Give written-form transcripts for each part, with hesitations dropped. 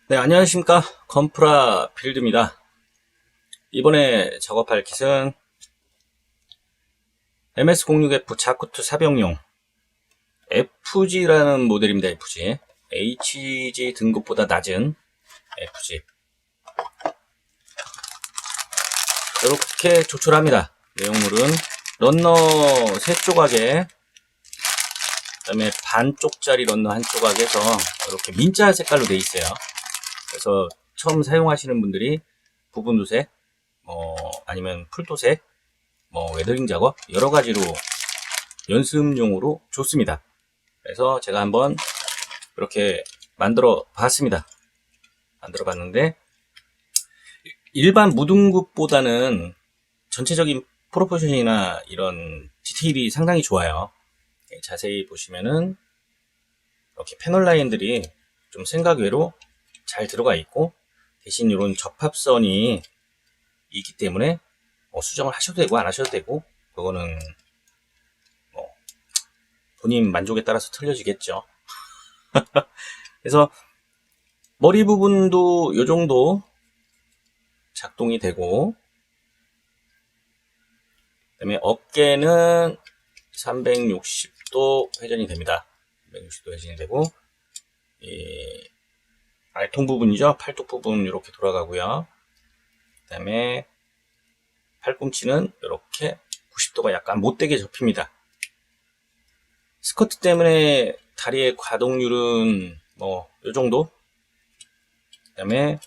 네, 안녕하십니까. 건프라 빌드입니다. 이번에 작업할 킷은 MS06F 자쿠트 사병용 FG라는 모델입니다. FG. HG 등급보다 낮은 FG. 이렇게 조출합니다. 내용물은 런너 3조각에 그다음에 반쪽짜리 런너 한 조각에서 이렇게 민자 색깔로 되어 있어요. 그래서 처음 사용하시는 분들이 부분 도색, 아니면 풀 도색, 웨더링 작업 여러 가지로 연습용으로 좋습니다. 그래서 제가 한번 이렇게 만들어 봤습니다. 만들어 봤는데 일반 무등급보다는 전체적인 프로포션이나 이런 디테일이 상당히 좋아요. 자세히 보시면은 이렇게 패널 라인들이 좀 생각 외로 잘 들어가 있고, 대신 이런 접합선이 있기 때문에 수정을 하셔도 되고 안 하셔도 되고, 그거는 본인 만족에 따라서 틀려지겠죠. 그래서 머리 부분도 이 정도 작동이 되고, 그다음에 어깨는 360도 회전이 됩니다. 360도 회전이 되고, 이 알통 부분이죠. 팔뚝 부분 이렇게 돌아가고요. 그 다음에 팔꿈치는 이렇게 90도가 약간 못되게 접힙니다. 스커트 때문에 다리의 가동률은 이 정도. 그 다음에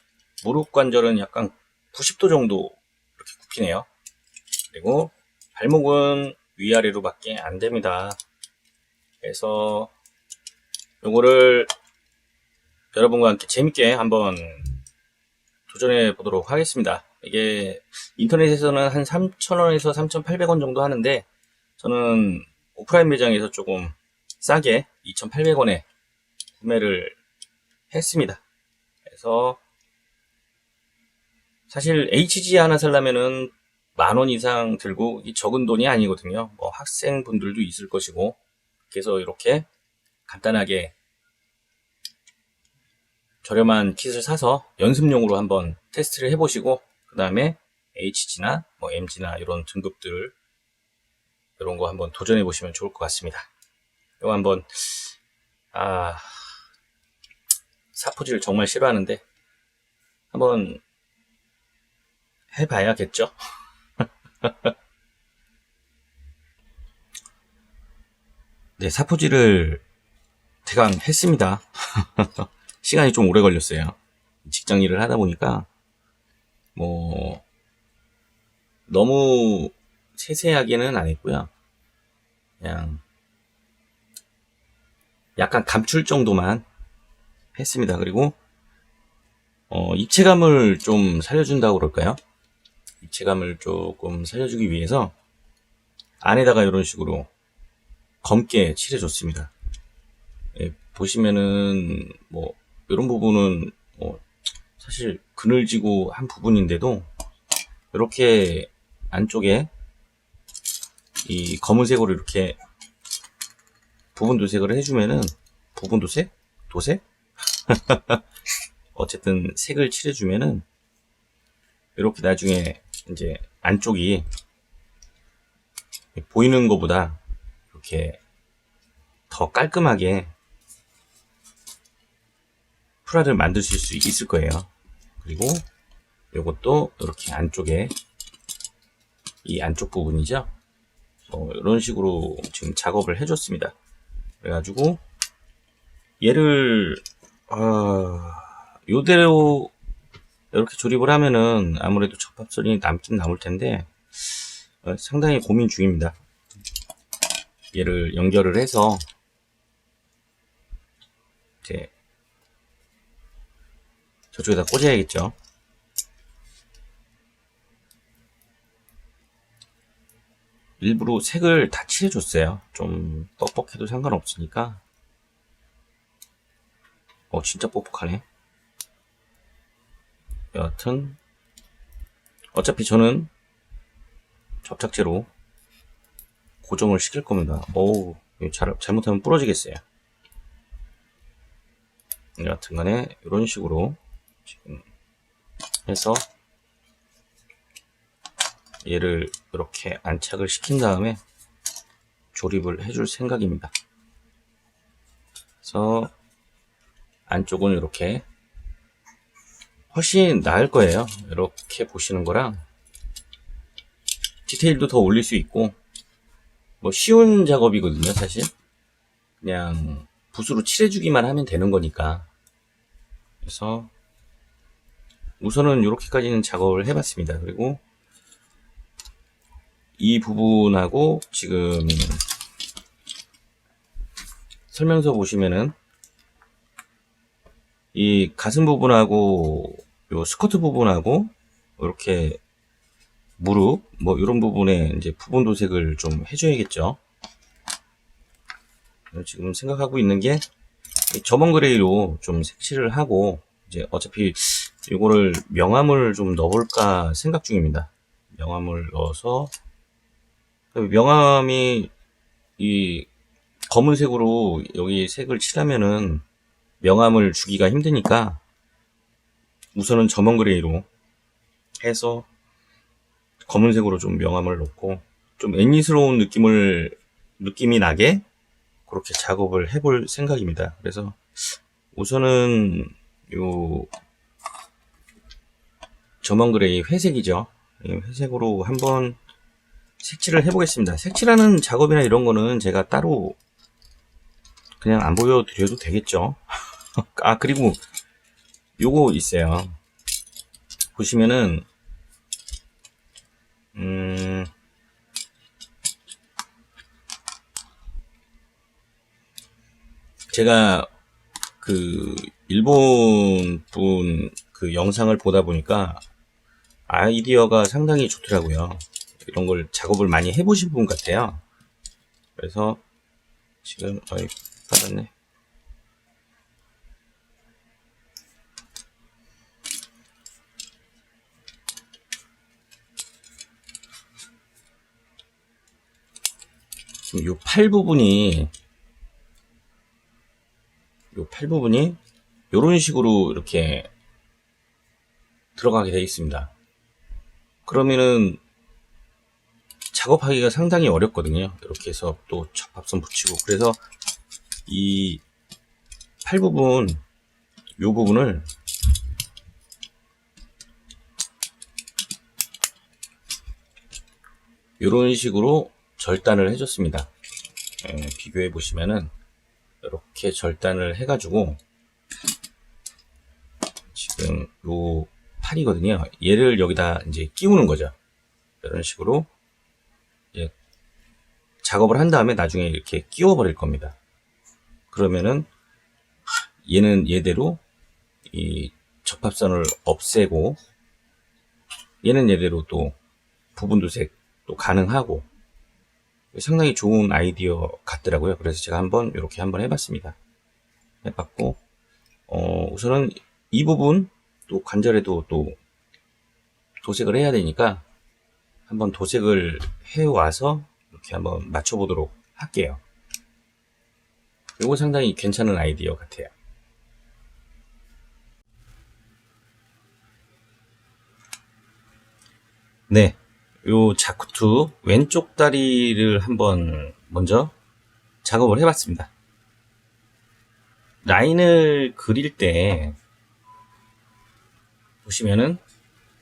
무릎 관절은 약간 90도 정도 이렇게 굽히네요. 그리고 발목은 위아래로 밖에 안 됩니다. 그래서 요거를 여러분과 함께 재밌게 한번 도전해 보도록 하겠습니다. 이게 인터넷에서는 한 3,000원에서 3,800원 정도 하는데, 저는 오프라인 매장에서 조금 싸게 2,800원에 구매를 했습니다. 그래서 사실 HG 하나 살려면은 10,000원 이상 들고, 이 적은 돈이 아니거든요. 학생분들도 있을 것이고, 그래서 이렇게 간단하게 저렴한 킷을 사서 연습용으로 한번 테스트를 해보시고, 그 다음에 HG나 MG나 이런 등급들 이런 거 한번 도전해 보시면 좋을 것 같습니다. 이거 한번 사포질을 정말 싫어하는데 한번 해봐야겠죠. 네, 사포질을 대강 했습니다. 시간이 좀 오래 걸렸어요. 직장 일을 하다 보니까 너무 세세하게는 안 했고요. 그냥 약간 감출 정도만 했습니다. 그리고 입체감을 좀 살려준다고 그럴까요? 입체감을 조금 살려주기 위해서 안에다가 이런 식으로 검게 칠해줬습니다. 보시면은 이런 부분은 사실 그늘지고 한 부분인데도 이렇게 안쪽에 이 검은색으로 이렇게 부분 도색을 해주면은, 부분 도색? 도색? 어쨌든 색을 칠해주면은 이렇게 나중에 이제 안쪽이 보이는 것보다 이렇게 더 깔끔하게 프라를 만드실 수 있을 거예요. 그리고 이것도 이렇게 안쪽에 이 안쪽 부분이죠. 이런 식으로 지금 작업을 해줬습니다. 그래가지고 얘를 요대로 이렇게 조립을 하면은 아무래도 접합선이 남긴 남을 텐데, 상당히 고민 중입니다. 얘를 연결을 해서 이제 저쪽에다 꽂아야겠죠. 일부러 색을 다 칠해줬어요. 좀 뻑뻑해도 상관없으니까. 진짜 뻑뻑하네. 여하튼 어차피 저는 접착제로 고정을 시킬 겁니다. 잘못하면 부러지겠어요. 여하튼 간에 이런 식으로 지금 해서 얘를 이렇게 안착을 시킨 다음에 조립을 해줄 생각입니다. 그래서 안쪽은 이렇게 훨씬 나을 거예요. 이렇게 보시는 거랑 디테일도 더 올릴 수 있고, 뭐 쉬운 작업이거든요. 사실 그냥 붓으로 칠해주기만 하면 되는 거니까. 그래서 우선은 이렇게까지는 작업을 해봤습니다. 그리고 이 부분하고 지금 설명서 보시면은 이 가슴 부분하고 요 스커트 부분하고 이렇게 무릎 뭐 이런 부분에 이제 부분 도색을 좀 해줘야겠죠. 지금 생각하고 있는 게 점원 그레이로 좀 색칠을 하고, 이제 어차피 이거를 명암을 좀 넣어볼까 생각 중입니다. 명암을 넣어서, 명암이 이 검은색으로 여기 색을 칠하면은 명암을 주기가 힘드니까 우선은 점원 그레이로 해서 검은색으로 좀 명암을 넣고 좀 애니스러운 느낌이 나게 그렇게 작업을 해볼 생각입니다. 그래서 우선은 요 점원 그레이 회색이죠. 회색으로 한번 색칠을 해보겠습니다. 색칠하는 작업이나 이런 거는 제가 따로 그냥 안 보여드려도 되겠죠. 아, 그리고 요거 있어요. 보시면은 제가 그 일본 분 그 영상을 보다 보니까 아이디어가 상당히 좋더라고요. 이런 걸 작업을 많이 해보신 분 같아요. 그래서 지금 받았네. 지금 요 팔 부분이 요런 식으로 이렇게 들어가게 되어 있습니다. 그러면은 작업하기가 상당히 어렵거든요. 이렇게 해서 또 접합선 붙이고, 그래서 이 팔 부분, 요 부분을 이런 식으로 절단을 해줬습니다. 비교해 보시면은 이렇게 절단을 해가지고 지금 요 팔이거든요. 얘를 여기다 이제 끼우는 거죠. 이런 식으로 이제 작업을 한 다음에 나중에 이렇게 끼워 버릴 겁니다. 그러면은 얘는 얘대로 이 접합선을 없애고, 얘는 얘대로 또 부분 도색 또 가능하고, 상당히 좋은 아이디어 같더라고요. 그래서 제가 이렇게 한번 해봤습니다. 해봤고, 우선은 이 부분 또 관절에도 또 도색을 해야 되니까 한번 도색을 해와서 이렇게 한번 맞춰보도록 할게요. 이거 상당히 괜찮은 아이디어 같아요. 네, 요 자쿠투 왼쪽 다리를 한번 먼저 작업을 해봤습니다. 라인을 그릴 때 보시면은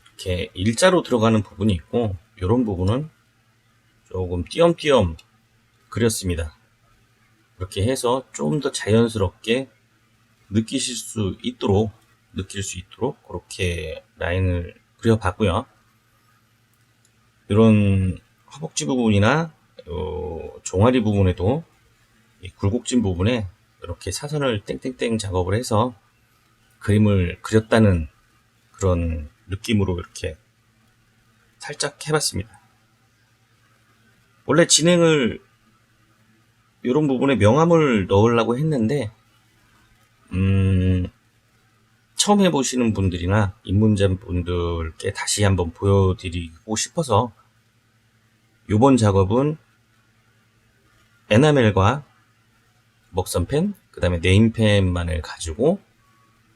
이렇게 일자로 들어가는 부분이 있고, 이런 부분은 조금 띄엄띄엄 그렸습니다. 이렇게 해서 좀 더 자연스럽게 느낄 수 있도록 그렇게 라인을 그려봤고요. 이런 허벅지 부분이나 종아리 부분에도 이 굴곡진 부분에 이렇게 사선을 땡땡땡 작업을 해서 그림을 그렸다는 그런 느낌으로 이렇게 살짝 해봤습니다. 원래 진행을 이런 부분에 명암을 넣으려고 했는데 처음 해보시는 분들이나 입문자분들께 다시 한번 보여드리고 싶어서 이번 작업은 에나멜과 먹선펜, 그 다음에 네임펜만을 가지고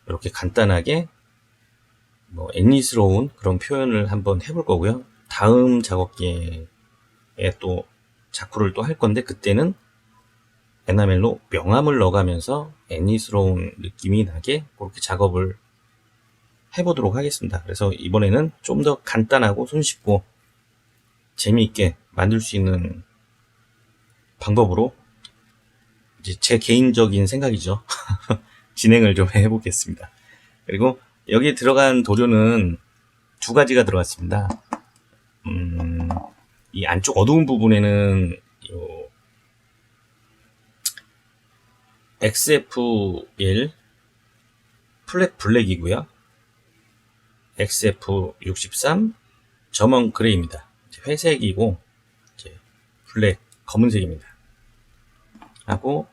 이렇게 간단하게 뭐 애니스러운 그런 표현을 한번 해볼 거고요. 다음 작업기에 또 자쿠를 또 할 건데, 그때는 에나멜로 명암을 넣어가면서 애니스러운 느낌이 나게 그렇게 작업을 해보도록 하겠습니다. 그래서 이번에는 좀 더 간단하고 손쉽고 재미있게 만들 수 있는 방법으로, 이제 제 개인적인 생각이죠. 진행을 좀 해보겠습니다. 그리고 여기에 들어간 도료는 두 가지가 들어갔습니다. 이 안쪽 어두운 부분에는 요 XF1 플랫 블랙이고요. XF63 점원 그레이입니다. 회색이고 이제 블랙 검은색입니다. 하고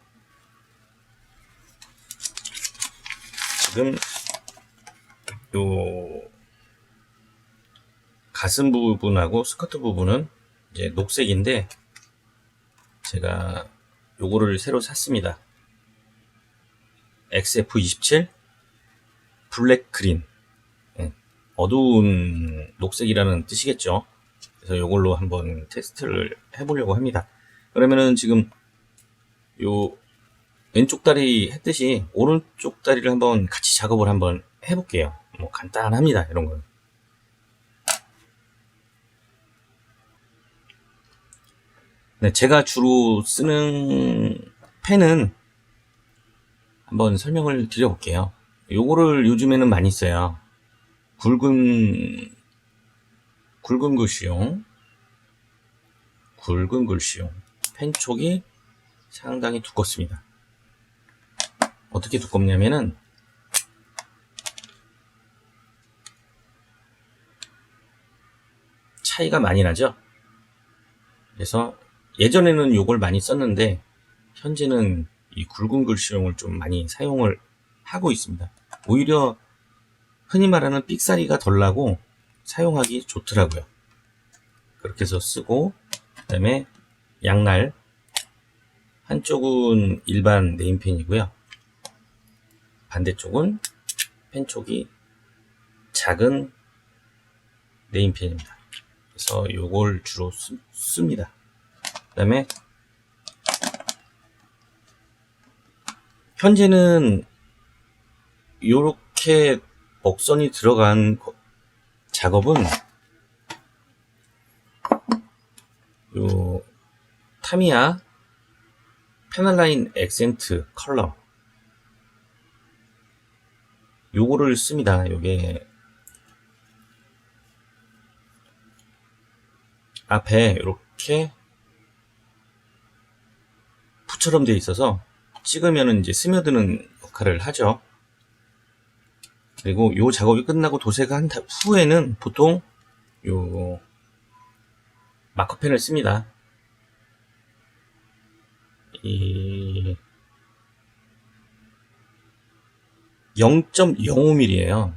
지금 요 가슴 부분하고 스커트 부분은 이제 녹색인데, 제가 요거를 새로 샀습니다. XF27 블랙 그린, 어두운 녹색이라는 뜻이겠죠. 그래서 요걸로 한번 테스트를 해보려고 합니다. 그러면은 지금 요 왼쪽 다리 했듯이 오른쪽 다리를 한번 같이 작업을 한번 해볼게요. 뭐 간단합니다, 이런 건. 네, 제가 주로 쓰는 펜은 한번 설명을 드려볼게요. 요거를 요즘에는 많이 써요. 굵은 글씨용 펜촉이 상당히 두껍습니다. 어떻게 두껍냐면은 차이가 많이 나죠. 그래서 예전에는 요걸 많이 썼는데 현재는 이 굵은 글씨용을 좀 많이 사용을 하고 있습니다. 오히려 흔히 말하는 삑사리가 덜 나고 사용하기 좋더라고요. 그렇게 해서 쓰고, 그 다음에 양날 한쪽은 일반 네임펜이고요, 반대쪽은 펜촉이 작은 네임펜입니다. 그래서 요걸 주로 씁니다. 그 다음에 현재는 요렇게 먹선이 들어간 작업은 요 타미야 페널라인 액센트 컬러 요거를 씁니다. 요게 앞에 이렇게 붓처럼 되어 있어서 찍으면은 이제 스며드는 역할을 하죠. 그리고 요 작업이 끝나고 도색한 후에는 보통 요 마커펜을 씁니다. 이 0.05mm예요.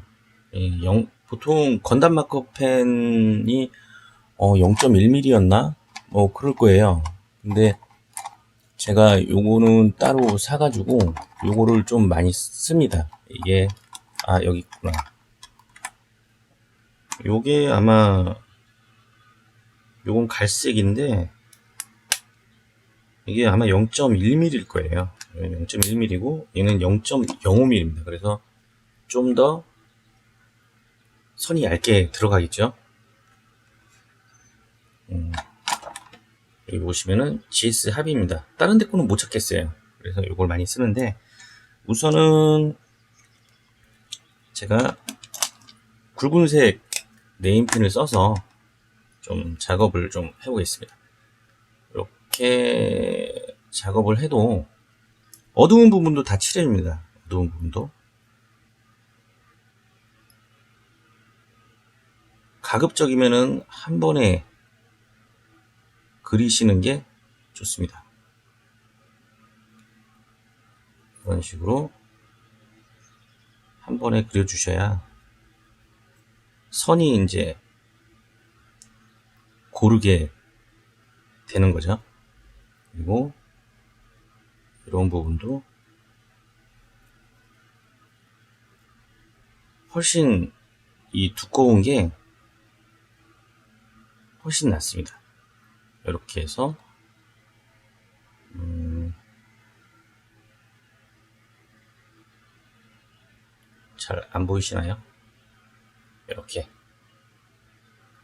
보통 건담 마커펜이 0.1mm였나? 그럴 거예요. 근데 제가 요거는 따로 사가지고 요거를 좀 많이 씁니다. 이게 여기 있구나. 요게 아마 요건 갈색인데 이게 아마 0.1mm일 거예요. 0.1mm고 얘는 0.05mm입니다. 그래서 좀 더 선이 얇게 들어가겠죠. 여기 보시면은 GS 합의입니다. 다른 데 거는 못 찾겠어요. 그래서 이걸 많이 쓰는데, 우선은 제가 굵은색 네임펜을 써서 좀 작업을 좀 해보겠습니다. 이렇게 작업을 해도 어두운 부분도 다 칠해줍니다. 어두운 부분도. 가급적이면은 한 번에 그리시는 게 좋습니다. 이런 식으로 한 번에 그려주셔야 선이 이제 고르게 되는 거죠. 그리고 이런 부분도 훨씬 이 두꺼운 게 훨씬 낫습니다. 이렇게 해서 잘 안 보이시나요? 이렇게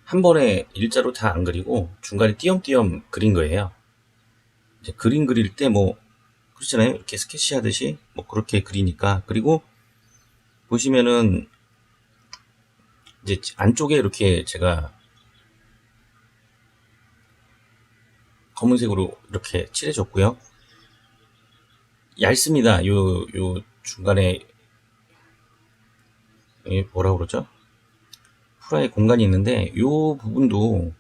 한 번에 일자로 다 안 그리고 중간에 띄엄띄엄 그린 거예요. 이제 그림 그릴 때 뭐 그렇잖아요. 이렇게 스케치 하듯이 뭐 그렇게 그리니까. 그리고 보시면은 이제 안쪽에 이렇게 제가 검은색으로 이렇게 칠해줬고요. 얇습니다. 요 중간에 뭐라 그러죠? 후라이 공간이 있는데 요 부분도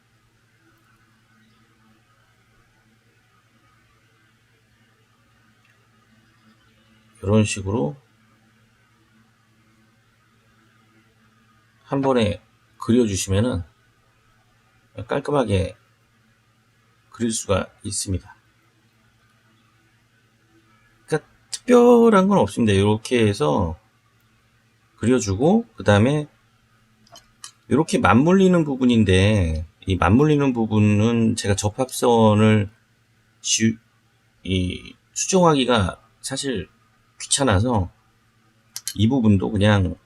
이런 식으로 한 번에 그려주시면은 깔끔하게 그릴 수가 있습니다. 그러니까 특별한 건 없습니다. 이렇게 해서 그려주고 그 다음에 이렇게 맞물리는 부분인데 이 맞물리는 부분은 제가 접합선을 수정하기가 사실 귀찮아서 이 부분도 그냥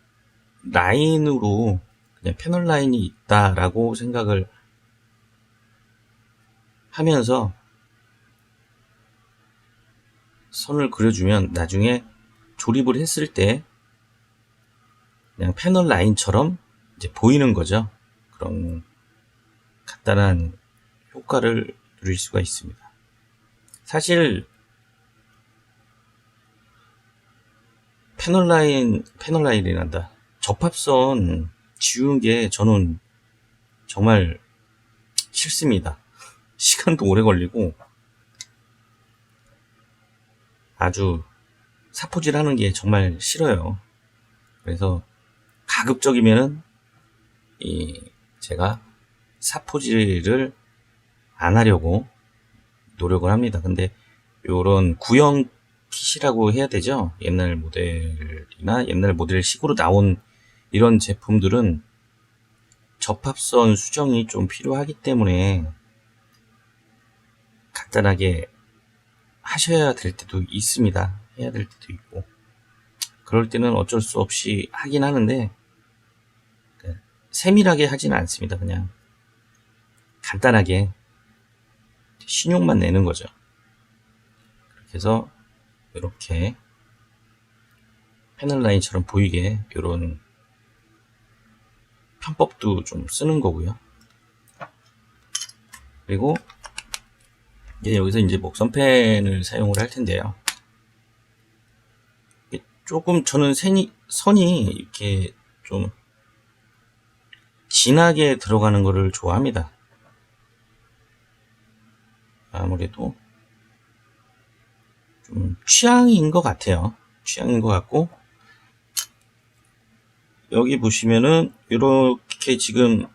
라인으로 그냥 패널 라인이 있다라고 생각을 하면서 선을 그려주면 나중에 조립을 했을 때 그냥 패널 라인처럼 이제 보이는 거죠. 그런 간단한 효과를 누릴 수가 있습니다. 사실 패널 라인이란다. 접합선 지우는 게 저는 정말 싫습니다. 시간도 오래 걸리고 아주 사포질 하는 게 정말 싫어요. 그래서 가급적이면은 제가 사포질을 안 하려고 노력을 합니다. 근데 요런 구형 킷이라고 해야 되죠. 옛날 모델이나 옛날 모델식으로 나온 이런 제품들은 접합선 수정이 좀 필요하기 때문에 간단하게 하셔야 될 때도 있습니다. 해야 될 때도 있고 그럴 때는 어쩔 수 없이 하긴 하는데 세밀하게 하지는 않습니다. 그냥 간단하게 신용만 내는 거죠. 그렇게 해서 이렇게 패널 라인처럼 보이게 이런 편법도 좀 쓰는 거고요. 그리고 여기서 이제 목선펜을 사용을 할 텐데요. 조금 저는 선이 이렇게 좀 진하게 들어가는 거를 좋아합니다. 아무래도 좀 취향인 것 같아요. 취향인 것 같고 여기 보시면은 이렇게 지금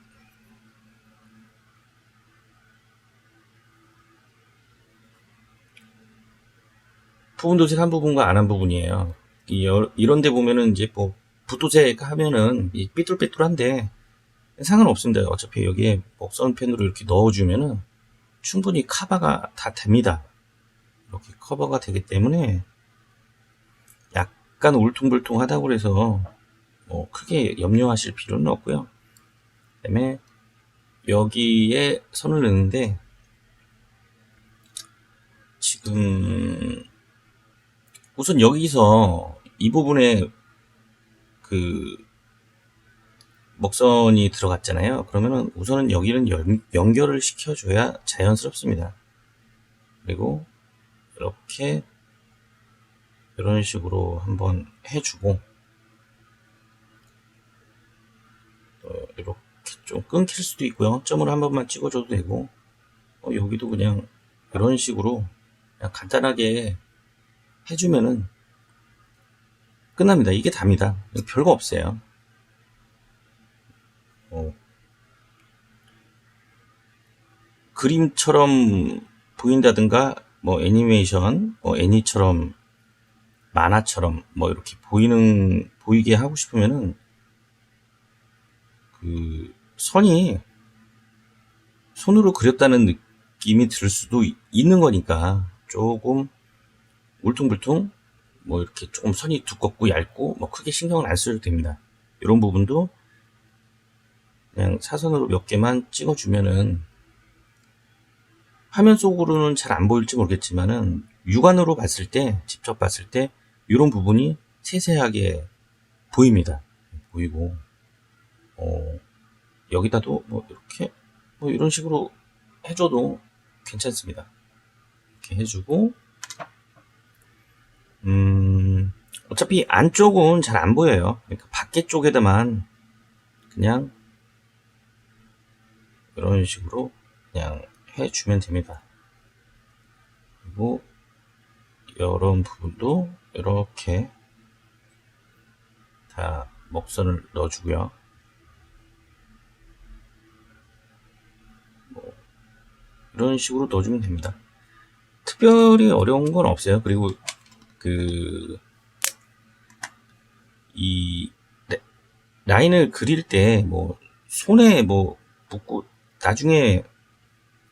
부분도색 한 부분과 안 한 부분이에요. 이런 데 보면은 이제 뭐 붓도색 하면은 삐뚤빼뚤한데 상관없습니다. 어차피 여기에 목선펜으로 이렇게 넣어주면은 충분히 커버가 다 됩니다. 이렇게 커버가 되기 때문에 약간 울퉁불퉁하다고 해서 뭐 크게 염려하실 필요는 없고요. 그 다음에 여기에 선을 넣는데 지금 우선 여기서 이 부분에 그 먹선이 들어갔잖아요. 그러면은 우선은 여기는 연결을 시켜줘야 자연스럽습니다. 그리고 이렇게 이런 식으로 한번 해주고 이렇게 좀 끊길 수도 있고요. 점을 한 번만 찍어줘도 되고 여기도 그냥 이런 식으로 그냥 간단하게 해주면은 끝납니다. 이게 답니다. 별거 없어요. 그림처럼 보인다든가 뭐 애니메이션, 뭐 애니처럼 만화처럼 뭐 이렇게 보이게 하고 싶으면은 그 선이 손으로 그렸다는 느낌이 들 수도 있는 거니까 조금 울퉁불퉁 뭐 이렇게 조금 선이 두껍고 얇고 뭐 크게 신경을 안 써도 됩니다. 이런 부분도 그냥 사선으로 몇 개만 찍어주면은 화면 속으로는 잘 안 보일지 모르겠지만은 육안으로 봤을 때, 직접 봤을 때 이런 부분이 세세하게 보입니다. 보이고 여기다도 뭐 이렇게 뭐 이런 식으로 해줘도 괜찮습니다. 이렇게 해주고 어차피 안쪽은 잘 안 보여요. 그러니까 밖에 쪽에다만 그냥 이런 식으로 그냥 해주면 됩니다. 그리고 이런 부분도 이렇게 다 먹선을 넣어주고요. 뭐 이런 식으로 넣어주면 됩니다. 특별히 어려운 건 없어요. 그리고 이 라인을 그릴 때 뭐 손에 뭐 묻고 나중에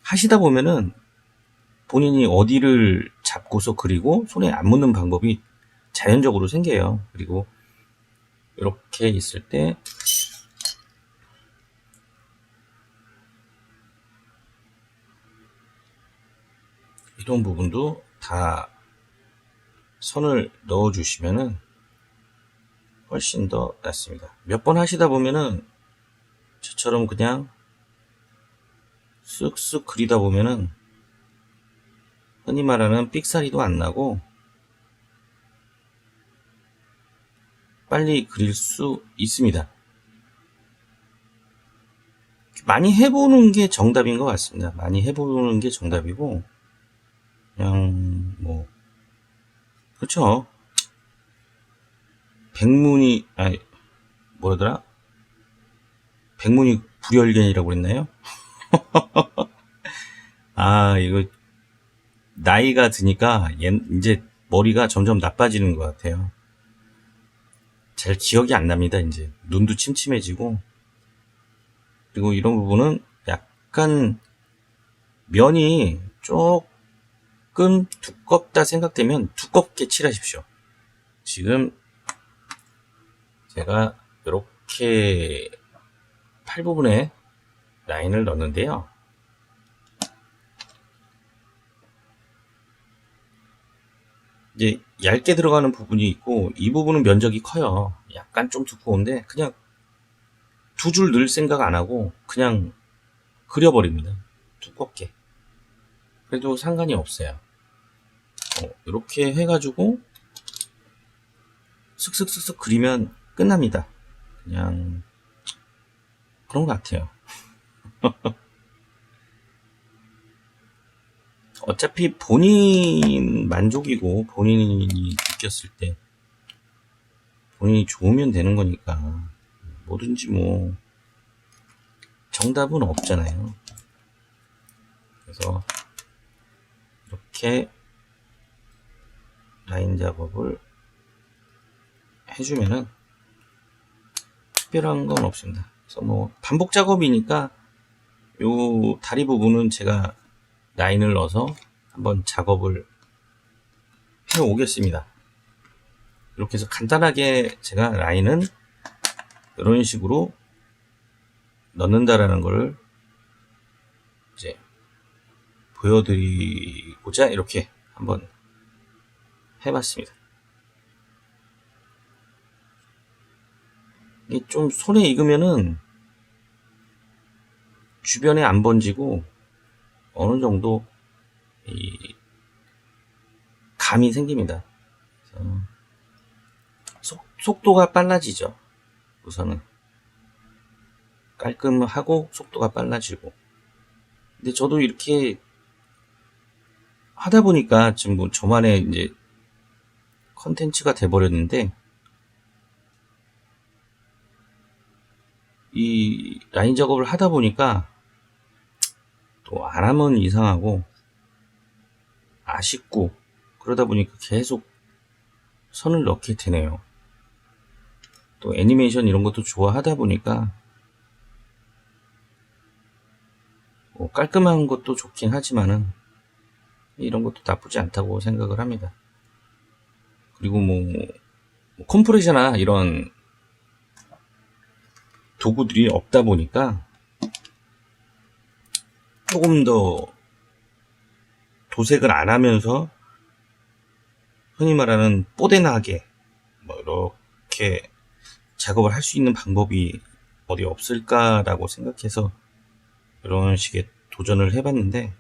하시다 보면은 본인이 어디를 잡고서 그리고 손에 안 묻는 방법이 자연적으로 생겨요. 그리고 이렇게 있을 때 이런 부분도 다 선을 넣어 주시면은 훨씬 더 낫습니다. 몇 번 하시다 보면은 저처럼 그냥 쓱쓱 그리다 보면은 흔히 말하는 삑사리도 안 나고 빨리 그릴 수 있습니다. 많이 해보는 게 정답인 것 같습니다. 많이 해보는 게 정답이고 그냥 뭐 그렇죠. 백문이 아니 뭐더라? 백문이 불여일견이라고 그랬나요? 아 이거 나이가 드니까 이제 머리가 점점 나빠지는 것 같아요. 잘 기억이 안 납니다. 이제 눈도 침침해지고 그리고 이런 부분은 약간 면이 조금 두껍다 생각되면 두껍게 칠하십시오. 지금 제가 이렇게 팔 부분에 라인을 넣는데요. 이제 얇게 들어가는 부분이 있고 이 부분은 면적이 커요. 약간 좀 두꺼운데 그냥 두 줄 넣을 생각 안 하고 그냥 그려버립니다. 두껍게. 그래도 상관이 없어요. 이렇게 해가지고 슥슥슥슥 그리면 끝납니다. 그냥 그런 것 같아요. 어차피 본인 만족이고 본인이 느꼈을 때 본인이 좋으면 되는 거니까 뭐든지 뭐 정답은 없잖아요. 그래서 이렇게 라인 작업을 해주면은 특별한 건 없습니다. 그래서 뭐 반복 작업이니까 요 다리 부분은 제가 라인을 넣어서 한번 작업을 해 오겠습니다. 이렇게 해서 간단하게 제가 라인은 이런 식으로 넣는다라는 걸 이제 보여드리고자 이렇게 한번 해봤습니다. 이게 좀 손에 익으면은 주변에 안 번지고 어느 정도 이 감이 생깁니다. 속도가 빨라지죠. 우선은 깔끔하고 속도가 빨라지고. 근데 저도 이렇게 하다 보니까 지금 뭐 저만의 이제 컨텐츠가 돼버렸는데 이 라인 작업을 하다 보니까 또 안 하면 이상하고 아쉽고 그러다 보니까 계속 선을 넣게 되네요. 또 애니메이션 이런 것도 좋아하다 보니까 뭐 깔끔한 것도 좋긴 하지만은 이런 것도 나쁘지 않다고 생각을 합니다. 그리고 뭐 컴프레셔나 이런 도구들이 없다 보니까 조금 더 도색을 안 하면서 흔히 말하는 뽀대나게 뭐 이렇게 작업을 할 수 있는 방법이 어디 없을까라고 생각해서 이런 식의 도전을 해봤는데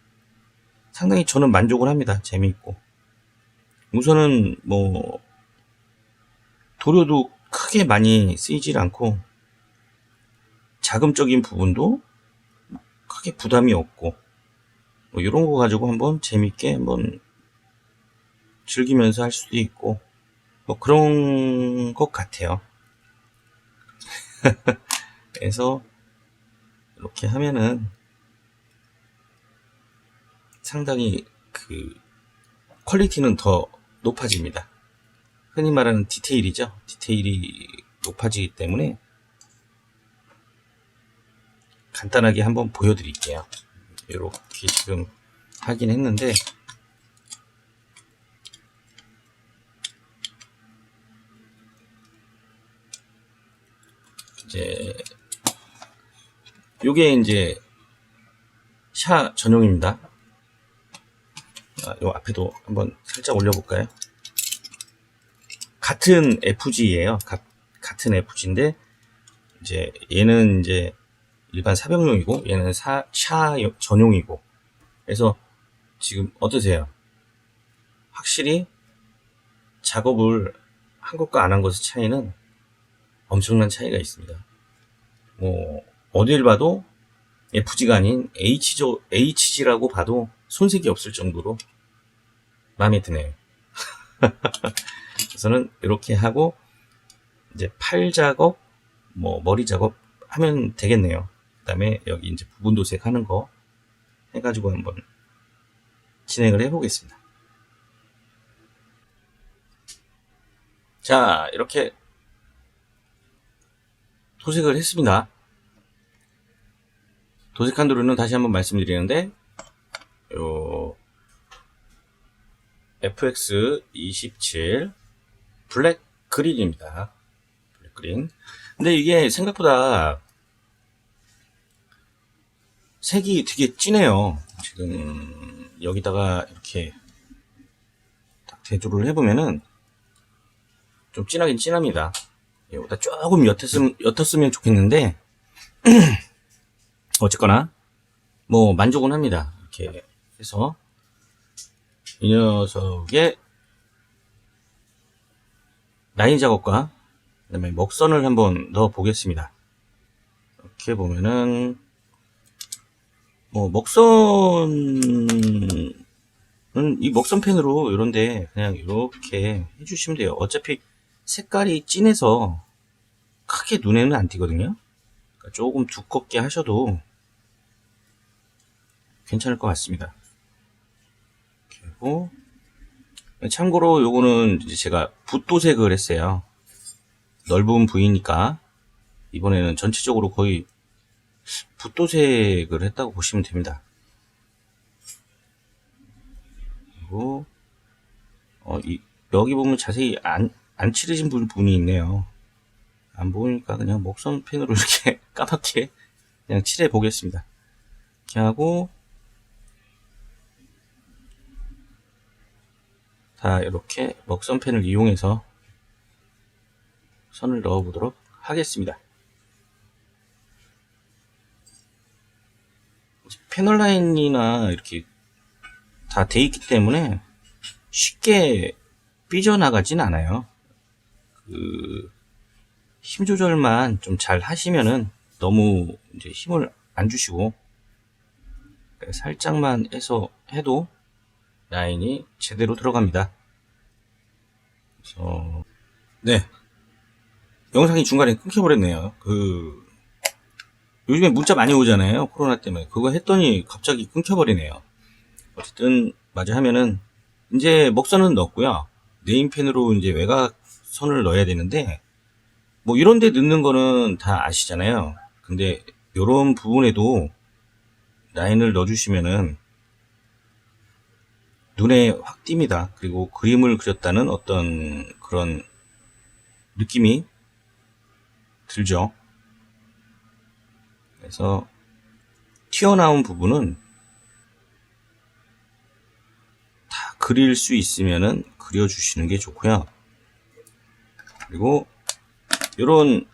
상당히 저는 만족을 합니다. 재미있고 우선은 뭐 도료도 크게 많이 쓰이질 않고 자금적인 부분도 크게 부담이 없고 뭐 이런 거 가지고 한번 재밌게 한번 즐기면서 할 수도 있고 뭐 그런 것 같아요. 그래서 이렇게 하면은 상당히 그 퀄리티는 더 높아집니다. 흔히 말하는 디테일이죠. 디테일이 높아지기 때문에 간단하게 한번 보여드릴게요. 이렇게 지금 하긴 했는데 이제 요게 이제 샤 전용입니다. 요 앞에도 한번 살짝 올려볼까요? 같은 FG예요. 같은 FG인데 이제 얘는 이제 일반 사병용이고 얘는 샤 전용이고 그래서 지금 어떠세요? 확실히 작업을 한 것과 안 한 것의 차이는 엄청난 차이가 있습니다. 뭐 어딜 봐도 FG가 아닌 HG라고 봐도 손색이 없을 정도로 마음에 드네요. 그래서는 이렇게 하고 이제 팔 작업, 뭐 머리 작업 하면 되겠네요. 그 다음에 여기 이제 부분 도색하는 거 해가지고 한번 진행을 해보겠습니다. 자, 이렇게 도색을 했습니다. 도색한 도료는 다시 한번 말씀드리는데 요 FX27 블랙 그린입니다. 블랙 그린. 근데 이게 생각보다 색이 되게 진해요. 지금 여기다가 이렇게 딱 대조를 해보면은 좀 진하긴 진합니다. 여기다 조금 옅었으면 좋겠는데 어쨌거나 뭐 만족은 합니다. 이렇게 해서 이 녀석의 라인 작업과 그다음에 먹선을 한번 넣어 보겠습니다. 이렇게 보면은 뭐 먹선은 이 먹선펜으로 이런데 그냥 이렇게 해주시면 돼요. 어차피 색깔이 진해서 크게 눈에는 안 띄거든요. 그러니까 조금 두껍게 하셔도 괜찮을 것 같습니다. 그리고 참고로 요거는 이제 제가 붓도색을 했어요. 넓은 부위니까 이번에는 전체적으로 거의 붓도색을 했다고 보시면 됩니다. 그리고 여기 보면 자세히 안 칠해진 부분이 있네요. 안 보이니까 그냥 먹선 펜으로 이렇게 까맣게 그냥 칠해 보겠습니다. 이렇게 하고 다 이렇게 먹선 펜을 이용해서 선을 넣어 보도록 하겠습니다. 패널 라인이나 이렇게 다 돼 있기 때문에 쉽게 삐져나가진 않아요. 힘 조절만 좀 잘 하시면은 너무 이제 힘을 안 주시고 살짝만 해서 해도 라인이 제대로 들어갑니다. 그래서 네, 영상이 중간에 끊겨버렸네요. 요즘에 문자 많이 오잖아요. 코로나 때문에. 그거 했더니 갑자기 끊겨버리네요. 어쨌든 마저 하면은 이제 먹선은 넣었고요. 네임펜으로 이제 외곽선을 넣어야 되는데 뭐 이런데 넣는 거는 다 아시잖아요. 근데 이런 부분에도 라인을 넣어주시면은 눈에 확 띕니다. 그리고 그림을 그렸다는 어떤 그런 느낌이 들죠. 그래서 튀어나온 부분은 다 그릴 수 있으면은 그려주시는 게 좋고요. 그리고 이런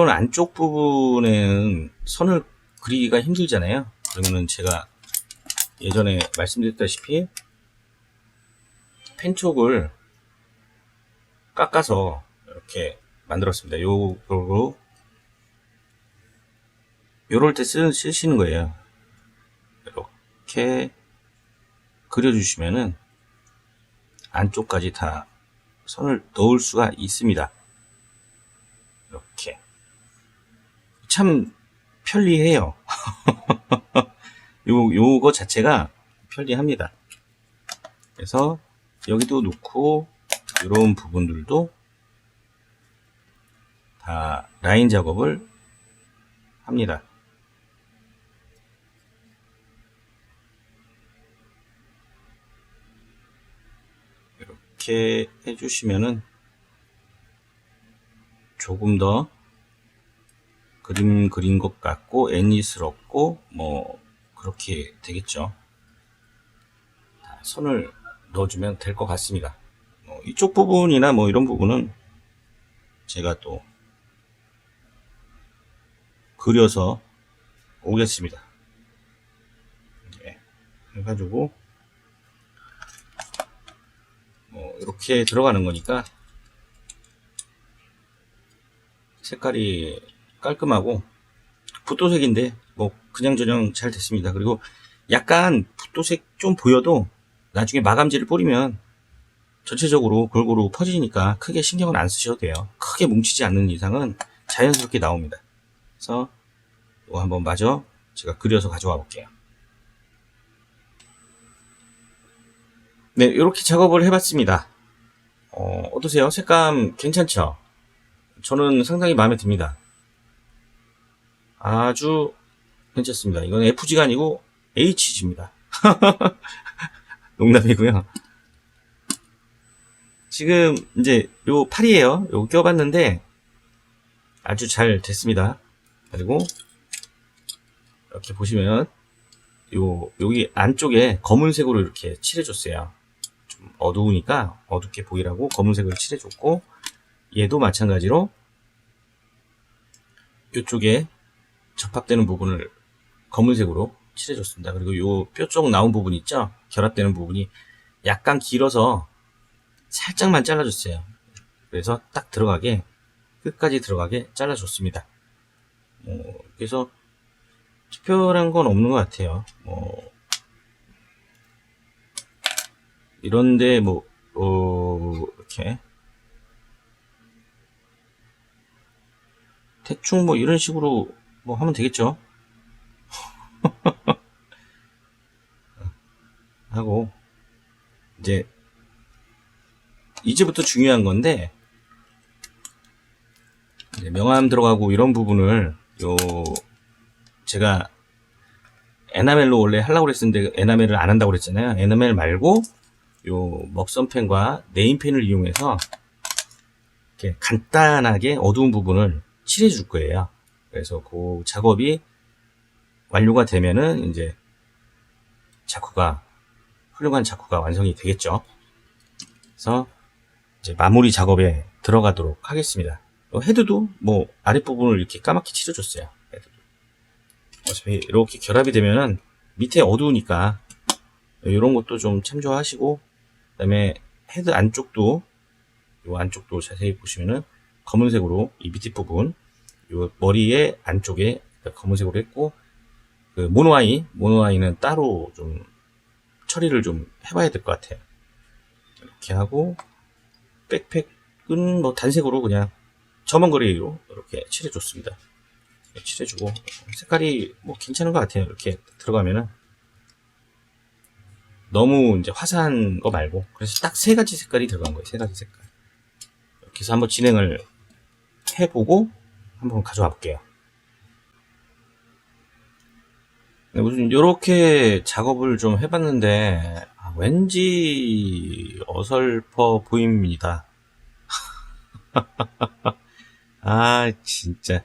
안쪽 부분에는 선을 그리기가 힘들잖아요. 그러면은 제가 예전에 말씀드렸다시피 펜촉을 깎아서 이렇게 만들었습니다. 요걸로 요럴 때 쓰시는 거예요. 이렇게 그려주시면은 안쪽까지 다 선을 넣을 수가 있습니다. 이렇게 참 편리해요. 요거 자체가 편리합니다. 그래서 여기도 놓고 이런 부분들도 다 라인 작업을 합니다. 이렇게 해주시면은 조금 더 그림 그린 것 같고 애니스럽고 뭐 그렇게 되겠죠. 선을 넣어주면 될 것 같습니다. 이쪽 부분이나 뭐 이런 부분은 제가 또 그려서 오겠습니다. 네, 해가지고 이렇게 들어가는 거니까 색깔이 깔끔하고 붓도색인데 뭐 그냥저냥 잘 됐습니다. 그리고 약간 붓도색 좀 보여도 나중에 마감지를 뿌리면 전체적으로 골고루 퍼지니까 크게 신경은 안 쓰셔도 돼요. 크게 뭉치지 않는 이상은 자연스럽게 나옵니다. 그래서 이거 한번 마저 제가 그려서 가져와 볼게요. 네, 이렇게 작업을 해봤습니다. 어떠세요? 색감 괜찮죠? 저는 상당히 마음에 듭니다. 아주 괜찮습니다. 이건 FG가 아니고 HG입니다. 농담이고요. 지금 이제 요 팔이에요. 요거 껴봤는데 아주 잘 됐습니다. 그리고 이렇게 보시면 여기 안쪽에 검은색으로 이렇게 칠해줬어요. 좀 어두우니까 어둡게 보이라고 검은색을 칠해줬고, 얘도 마찬가지로 이쪽에 접합되는 부분을 검은색으로 칠해줬습니다. 그리고 요 뼈 쪽 나온 부분 있죠? 결합되는 부분이 약간 길어서 살짝만 잘라줬어요. 그래서 딱 들어가게, 끝까지 들어가게 잘라줬습니다. 그래서 특별한 건 없는 것 같아요. 이런데 이렇게 대충 뭐 이런 식으로 뭐 하면 되겠죠. 하고 이제부터 중요한 건데, 이제 명암 들어가고 이런 부분을 제가 에나멜로 원래 하려고 그랬었는데 에나멜을 안 한다고 그랬잖아요. 에나멜 말고 먹선펜과 네임펜을 이용해서 이렇게 간단하게 어두운 부분을 칠해 줄 거예요. 그래서 그 작업이 완료가 되면은 이제 훌륭한 자쿠가 완성이 되겠죠. 그래서 이제 마무리 작업에 들어가도록 하겠습니다. 헤드도 뭐 아랫부분을 이렇게 까맣게 칠해줬어요. 헤드도. 어차피 이렇게 결합이 되면은 밑에 어두우니까 이런 것도 좀 참조하시고, 그 다음에 헤드 안쪽도, 요 안쪽도 자세히 보시면은 검은색으로 이 밑에 부분, 요 머리의 안쪽에 검은색으로 했고, 그 모노아이는 따로 좀 처리를 좀 해봐야 될 것 같아요. 이렇게 하고, 백팩은 뭐 단색으로 그냥 점원그레이로 이렇게 칠해줬습니다. 칠해주고, 색깔이 뭐 괜찮은 것 같아요. 이렇게 들어가면은 너무 이제 화사한 거 말고, 그래서 딱 세 가지 색깔이 들어간 거예요. 세 가지 색깔. 이렇게 해서 한번 진행을 해보고 한번 가져와 볼게요. 무슨 요렇게 작업을 좀 해봤는데 왠지 어설퍼 보입니다. 진짜.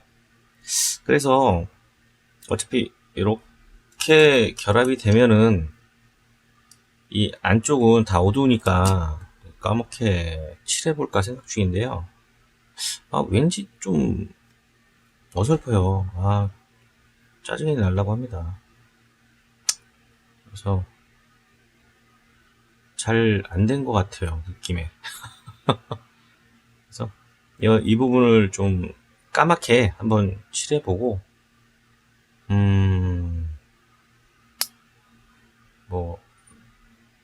그래서 어차피 이렇게 결합이 되면은 이 안쪽은 다 어두우니까 까맣게 칠해볼까 생각 중인데요. 왠지 좀 어설퍼요. 짜증이 나려고 합니다. 그래서 잘 안 된 것 같아요, 느낌에. 그래서 이 부분을 좀 까맣게 한번 칠해보고, 뭐,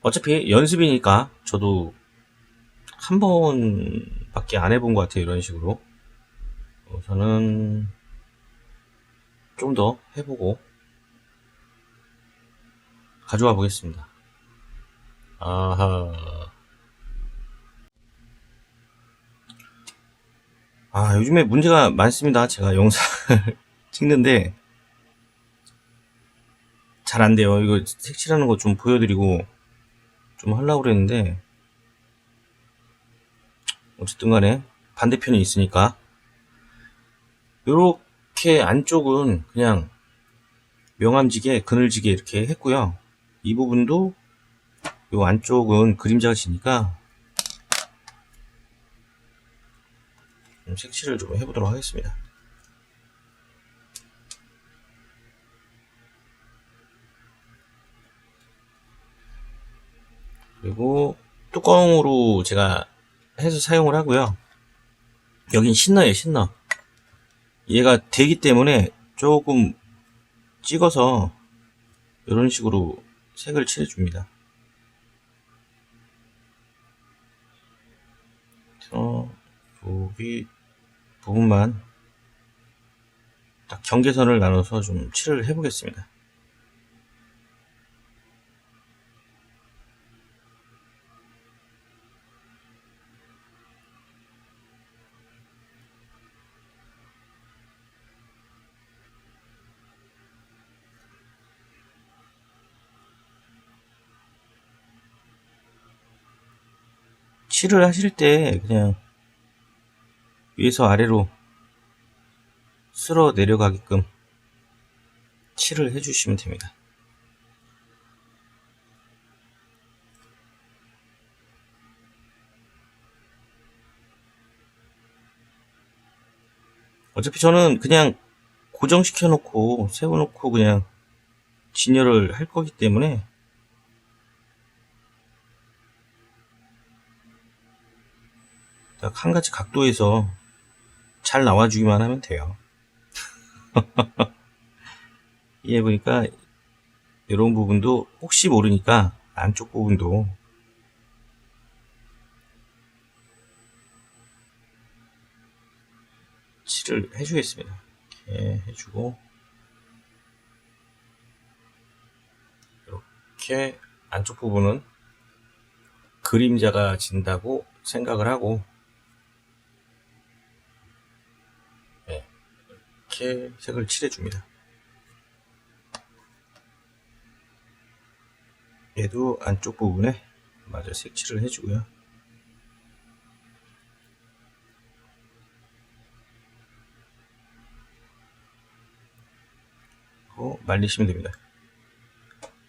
어차피 연습이니까 저도 한 번밖에 안 해본 것 같아요, 이런 식으로. 저는 좀 더 해보고 가져와 보겠습니다. 아하. 요즘에 문제가 많습니다. 제가 영상을 찍는데 잘 안 돼요. 이거 색칠하는 거 좀 보여드리고 좀 하려고 그랬는데, 어쨌든 간에 반대편이 있으니까 요렇게 안쪽은 그냥 명암지게 그늘지게 이렇게 했고요. 이 부분도 요 안쪽은 그림자가 지니까 좀 색칠을 좀 해보도록 하겠습니다. 그리고 뚜껑으로 제가 해서 사용을 하고요. 여긴 신너예요, 신너. 얘가 되기 때문에 조금 찍어서 이런 식으로 색을 칠해줍니다. 그래서 여기 부분만 딱 경계선을 나눠서 좀 칠을 해보겠습니다. 칠을 하실 때 그냥 위에서 아래로 쓸어 내려가게끔 칠을 해주시면 됩니다. 어차피 저는 그냥 고정시켜 놓고 세워놓고 그냥 진열을 할 거기 때문에 딱 한 가지 각도에서 잘 나와주기만 하면 돼요. 이해해보니까 이런 부분도 혹시 모르니까 안쪽 부분도 칠을 해주겠습니다. 이렇게 해주고, 이렇게 안쪽 부분은 그림자가 진다고 생각을 하고, 이렇게 색을 칠해줍니다. 얘도 안쪽 부분에 마저 색칠을 해주고요. 말리시면 됩니다.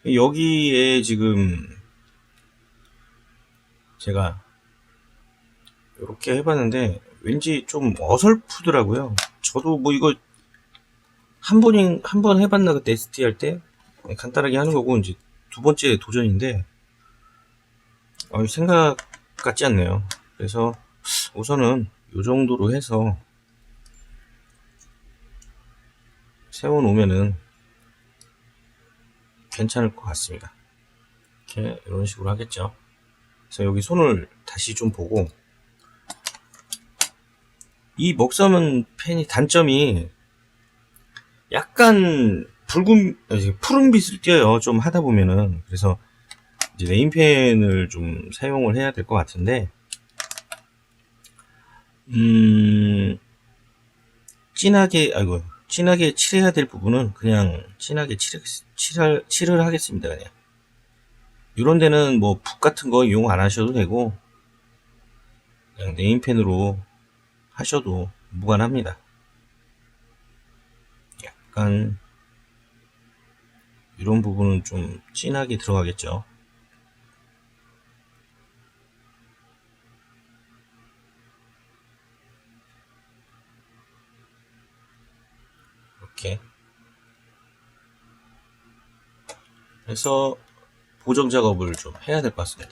여기에 지금 제가 이렇게 해봤는데 왠지 좀 어설프더라고요. 저도 뭐 이거 한 번 해봤나, 그때 ST 할 때 간단하게 하는 거고, 이제 두 번째 도전인데 생각 같지 않네요. 그래서 우선은 이 정도로 해서 세워 놓으면은 괜찮을 것 같습니다. 이렇게 이런 식으로 하겠죠. 그래서 여기 손을 다시 좀 보고, 이 먹섬은 펜이 단점이 약간 푸른빛을 띄어요. 좀 하다 보면은. 그래서 이제 네임펜을 좀 사용을 해야 될 것 같은데, 진하게 칠해야 될 부분은 그냥 진하게 칠을 하겠습니다. 그냥 이런 데는 뭐 붓 같은 거 이용 안 하셔도 되고 그냥 네임펜으로 하셔도 무관합니다. 약간 이런 부분은 좀 진하게 들어가겠죠. 이렇게 해서 보정 작업을 좀 해야 될 것 같습니다.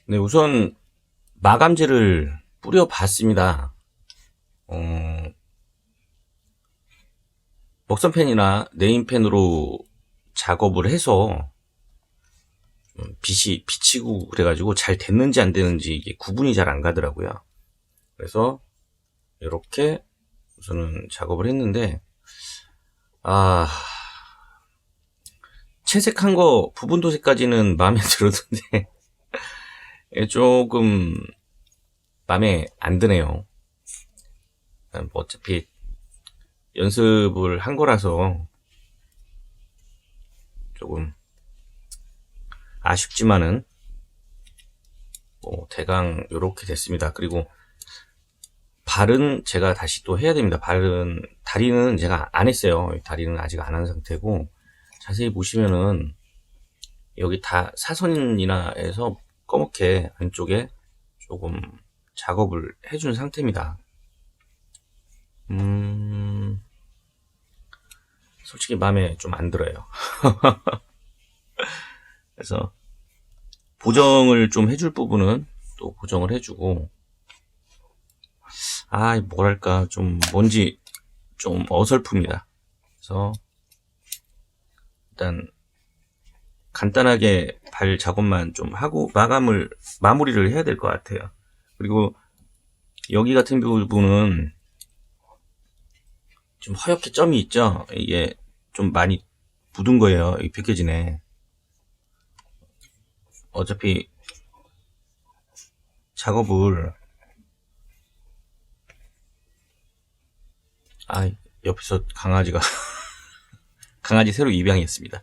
네, 우선 마감제를 뿌려봤습니다. 먹선펜이나 네임펜으로 작업을 해서 빛이 비치고 그래가지고 잘 됐는지 안 되는지 이게 구분이 잘 안 가더라고요. 그래서 이렇게 우선은 작업을 했는데 채색한 거 부분 도색까지는 마음에 들었는데 조금 마음에 안 드네요. 뭐 어차피 연습을 한 거라서 조금 아쉽지만은 뭐 대강 요렇게 됐습니다. 그리고 발은 제가 다시 또 해야 됩니다. 다리는 제가 안 했어요. 다리는 아직 안 한 상태고 자세히 보시면은 여기 다 사선이나 해서 검게 안쪽에 조금 작업을 해준 상태입니다. 솔직히 마음에 좀 안 들어요. 그래서 보정을 좀 해줄 부분은 또 보정을 해주고 뭐랄까 좀 뭔지 좀 어설픕니다. 그래서 일단 간단하게 발 작업만 좀 하고 마무리를 해야 될 것 같아요. 그리고 여기 같은 부분은 좀 허옇게 점이 있죠. 이게 좀 많이 묻은 거예요. 이 패키지네. 어차피 작업을 옆에서 강아지가 강아지 새로 입양했습니다.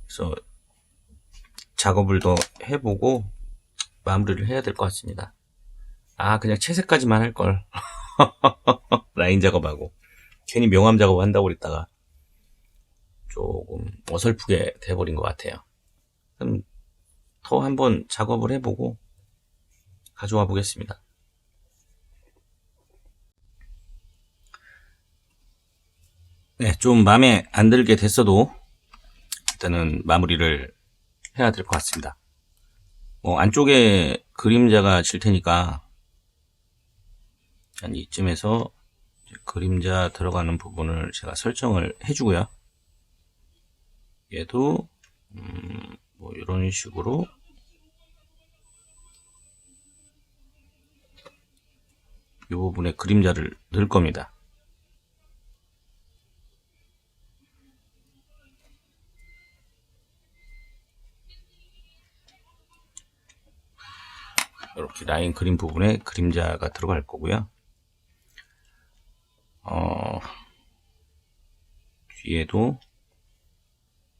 그래서 작업을 더 해보고 마무리를 해야 될 것 같습니다. 그냥 채색까지만 할걸. 라인 작업하고 괜히 명암 작업 한다고 그랬다가 조금 어설프게 돼버린 것 같아요. 그럼 더 한번 작업을 해보고 가져와 보겠습니다. 네, 좀 마음에 안 들게 됐어도 일단은 마무리를 해야 될 것 같습니다. 안쪽에 그림자가 질 테니까 이쯤에서 그림자 들어가는 부분을 제가 설정을 해주고요. 얘도 뭐 이런 식으로 이 부분에 그림자를 넣을 겁니다. 이렇게 라인 그림 부분에 그림자가 들어갈 거고요. 뒤에도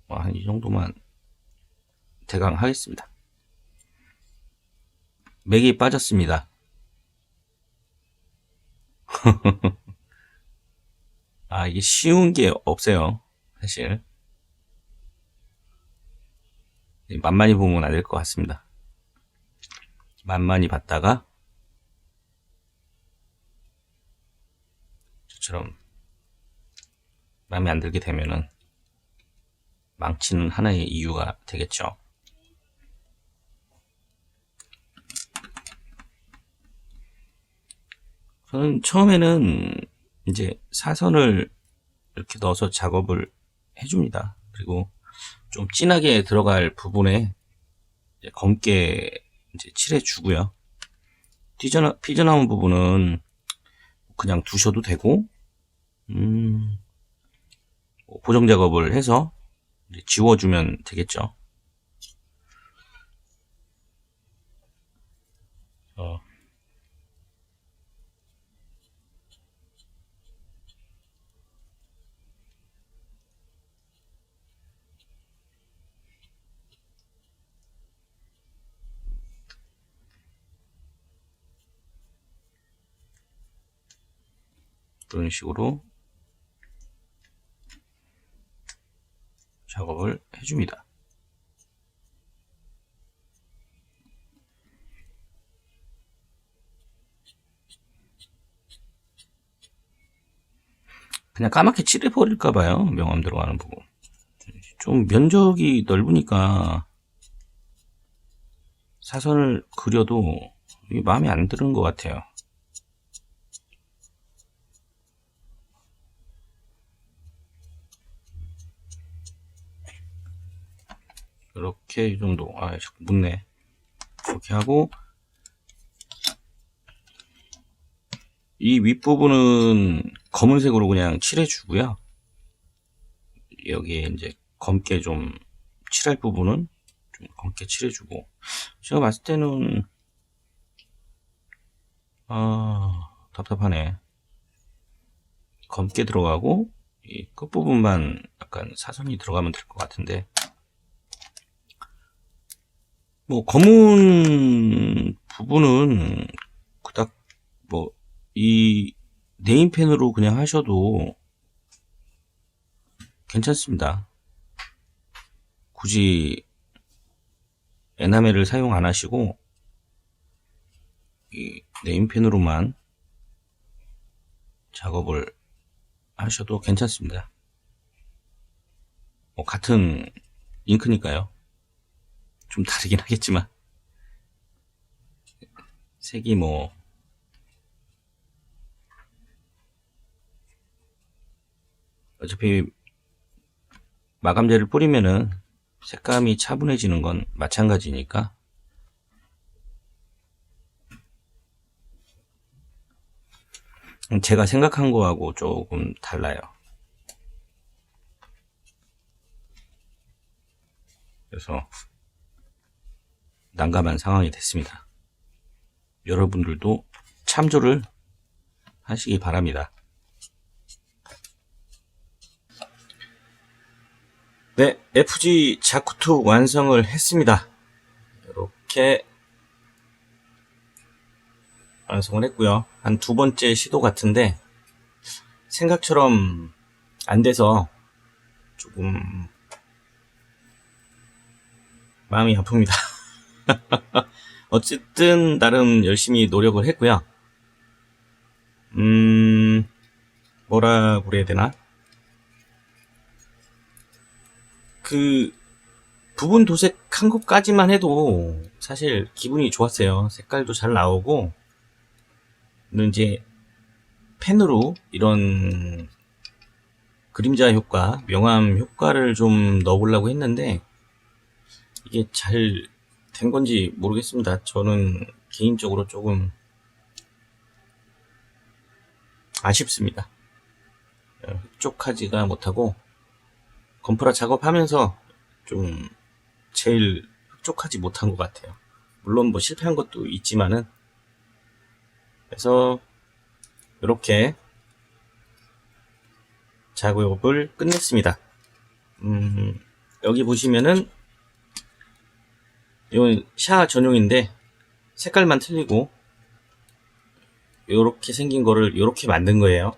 한 이 정도만 대강 하겠습니다. 맥이 빠졌습니다. 이게 쉬운 게 없어요. 사실 만만히 보면 안 될 것 같습니다. 만만히 봤다가 저처럼 마음에 안 들게 되면은 망치는 하나의 이유가 되겠죠. 저는 처음에는 이제 사선을 이렇게 넣어서 작업을 해줍니다. 그리고 좀 진하게 들어갈 부분에 이제 검게 이제 칠해주고요. 삐져나온 부분은 그냥 두셔도 되고, 보정 작업을 해서 지워주면 되겠죠. 어, 이런 식으로 작업을 해줍니다. 그냥 까맣게 칠해버릴까봐요. 명암 들어가는 부분. 좀 면적이 넓으니까 사선을 그려도 마음에 안 드는 것 같아요. 이렇게 이 정도. 아, 자꾸 묻네. 이렇게 하고, 이 윗부분은 검은색으로 그냥 칠해주고요. 여기에 이제 검게 좀 칠할 부분은 좀 검게 칠해주고, 제가 봤을 때는 답답하네. 검게 들어가고 이 끝부분만 약간 사선이 들어가면 될 것 같은데, 뭐 검은 부분은 그닥 뭐 이 네임펜으로 그냥 하셔도 괜찮습니다. 굳이 에나멜을 사용 안 하시고 이 네임펜으로만 작업을 하셔도 괜찮습니다. 뭐 같은 잉크니까요. 좀 다르긴 하겠지만 색이 뭐 어차피 마감제를 뿌리면은 색감이 차분해지는 건 마찬가지니까. 제가 생각한 거하고 조금 달라요. 그래서 난감한 상황이 됐습니다. 여러분들도 참조를 하시기 바랍니다. 네, FG 자쿠투 완성을 했습니다. 이렇게 완성을 했고요. 한 두 번째 시도 같은데 생각처럼 안 돼서 조금 마음이 아픕니다. 어쨌든 나름 열심히 노력을 했고요. 뭐라 그래야 되나? 그 부분 도색한 것까지만 해도 사실 기분이 좋았어요. 색깔도 잘 나오고, 이제 펜으로 이런 그림자 효과, 명암 효과를 좀 넣어보려고 했는데 이게 잘 된 건지 모르겠습니다. 저는 개인적으로 조금 아쉽습니다. 흡족하지가 못하고 건프라 작업하면서 좀 제일 흡족하지 못한 것 같아요. 물론 뭐 실패한 것도 있지만은. 그래서 이렇게 작업을 끝냈습니다. 여기 보시면은 이건 샤 전용인데 색깔만 틀리고 이렇게 생긴 거를 이렇게 만든 거예요.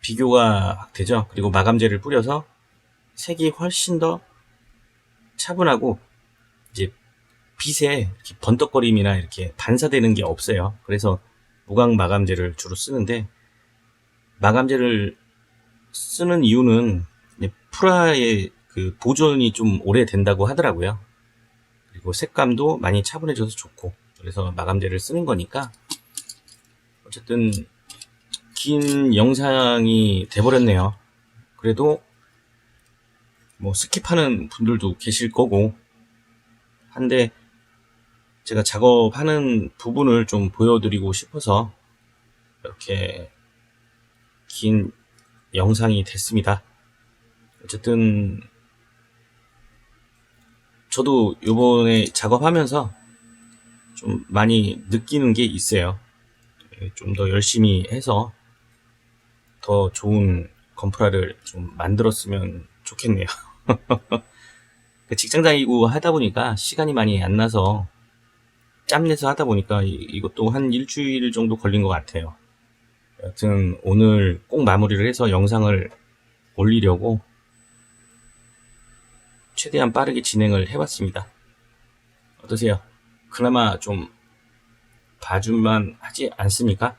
비교가 확 되죠. 그리고 마감제를 뿌려서 색이 훨씬 더 차분하고 이제 빛에 이렇게 번떡거림이나 이렇게 반사되는 게 없어요. 그래서 무광 마감제를 주로 쓰는데, 마감제를 쓰는 이유는 프라의 그 보존이 좀 오래 된다고 하더라고요. 그리고 색감도 많이 차분해져서 좋고, 그래서 마감제를 쓰는 거니까. 어쨌든 긴 영상이 돼버렸네요. 그래도 뭐 스킵하는 분들도 계실 거고 한데, 제가 작업하는 부분을 좀 보여드리고 싶어서 이렇게 긴 영상이 됐습니다. 어쨌든 저도 요번에 작업하면서 좀 많이 느끼는 게 있어요. 좀 더 열심히 해서 더 좋은 건프라를 좀 만들었으면 좋겠네요. 직장 다니고 하다 보니까 시간이 많이 안 나서 짬내서 하다 보니까 이것도 한 일주일 정도 걸린 것 같아요. 여튼 오늘 꼭 마무리를 해서 영상을 올리려고 최대한 빠르게 진행을 해봤습니다. 어떠세요? 그나마 좀 봐줄만 하지 않습니까?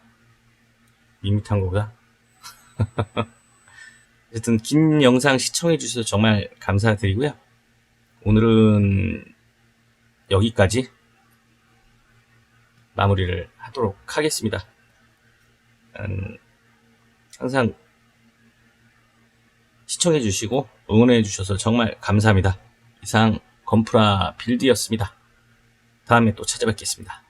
밋밋한 거보다. 어쨌든 긴 영상 시청해 주셔서 정말 감사드리고요. 오늘은 여기까지 마무리를 하도록 하겠습니다. 항상 시청해 주시고 응원해 주셔서 정말 감사합니다. 이상 건프라 빌드였습니다. 다음에 또 찾아뵙겠습니다.